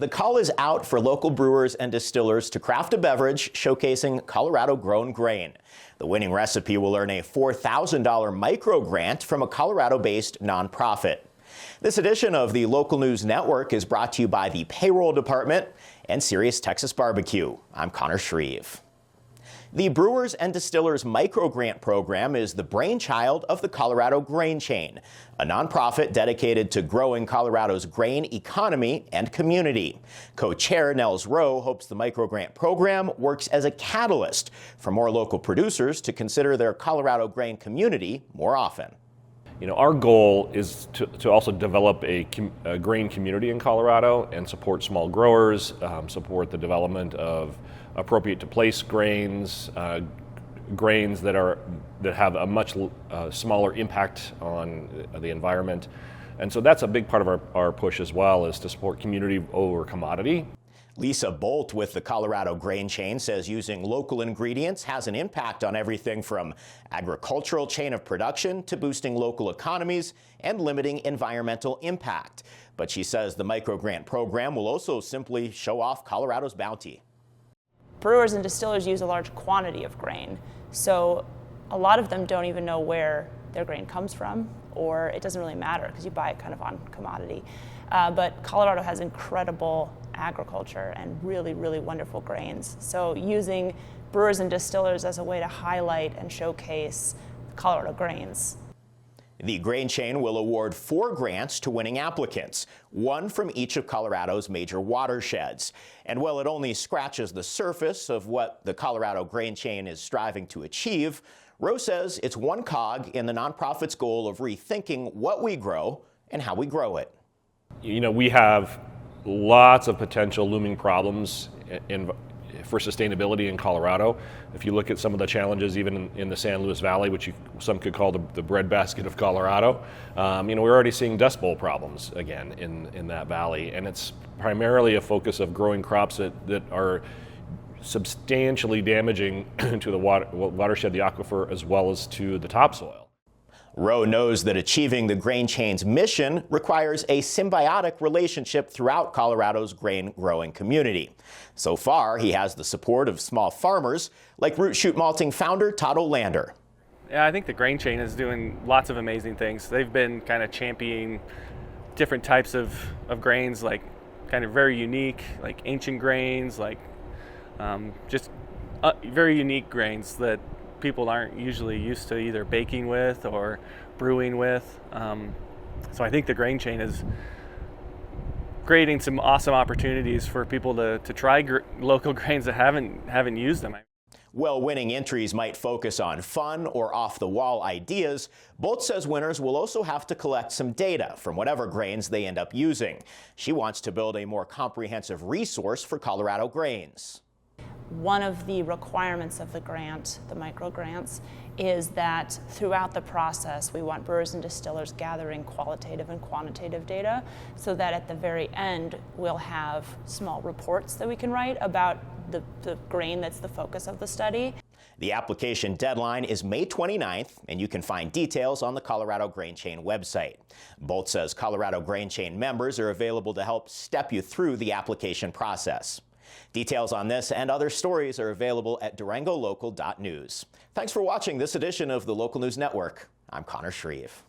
The call is out for local brewers and distillers to craft a beverage showcasing Colorado-grown grain. The winning recipe will earn a $4,000 micro-grant from a Colorado-based nonprofit. This edition of the Local News Network is brought to you by the Payroll Department and Sirius Texas Barbecue. I'm Connor Shreve. The Brewers and Distillers microgrant program is the brainchild of the Colorado Grain Chain, a nonprofit dedicated to growing Colorado's grain economy and community. Co-chair Nels Rowe hopes the microgrant program works as a catalyst for more local producers to consider their Colorado grain community more often. Our goal is to also develop a grain community in Colorado and support small growers, support the development of appropriate to place grains, grains that have a much smaller impact on the environment. And so that's a big part of our push as well, is to support community over commodity. Lisa Bolt with the Colorado Grain Chain says using local ingredients has an impact on everything from agricultural chain of production to boosting local economies and limiting environmental impact. But she says the microgrant program will also simply show off Colorado's bounty. Brewers and distillers use a large quantity of grain, so a lot of them don't even know where their grain comes from, or it doesn't really matter because you buy it kind of on commodity. But Colorado has incredible agriculture and really, really wonderful grains. So using brewers and distillers as a way to highlight and showcase Colorado grains. The Grain Chain will award 4 grants to winning applicants, 1 from each of Colorado's major watersheds. And while it only scratches the surface of what the Colorado Grain Chain is striving to achieve, Rowe says it's one cog in the nonprofit's goal of rethinking what we grow and how we grow it. We have lots of potential looming problems for sustainability in Colorado. If you look at some of the challenges even in the San Luis Valley, which some could call the breadbasket of Colorado, we're already seeing Dust Bowl problems again in that valley. And it's primarily a focus of growing crops that are substantially damaging to the watershed, the aquifer, as well as to the topsoil. Rowe knows that achieving the Grain Chain's mission requires a symbiotic relationship throughout Colorado's grain-growing community. So far, he has the support of small farmers like Root Shoot Malting founder Todd Olander. Yeah, I think the Grain Chain is doing lots of amazing things. They've been kind of championing different types of grains, like kind of very unique, like ancient grains, like just very unique grains that people aren't usually used to either baking with or brewing with. So I think the Grain Chain is creating some awesome opportunities for people to try local grains that haven't used them. While winning entries might focus on fun or off-the-wall ideas, Bolt says winners will also have to collect some data from whatever grains they end up using. She wants to build a more comprehensive resource for Colorado grains. One of the requirements of the grant, the microgrants, is that throughout the process we want brewers and distillers gathering qualitative and quantitative data so that at the very end we'll have small reports that we can write about the grain that's the focus of the study. The application deadline is May 29th, and you can find details on the Colorado Grain Chain website. Bolt says Colorado Grain Chain members are available to help step you through the application process. Details on this and other stories are available at durangolocal.news. Thanks for watching this edition of the Local News Network. I'm Connor Shreve.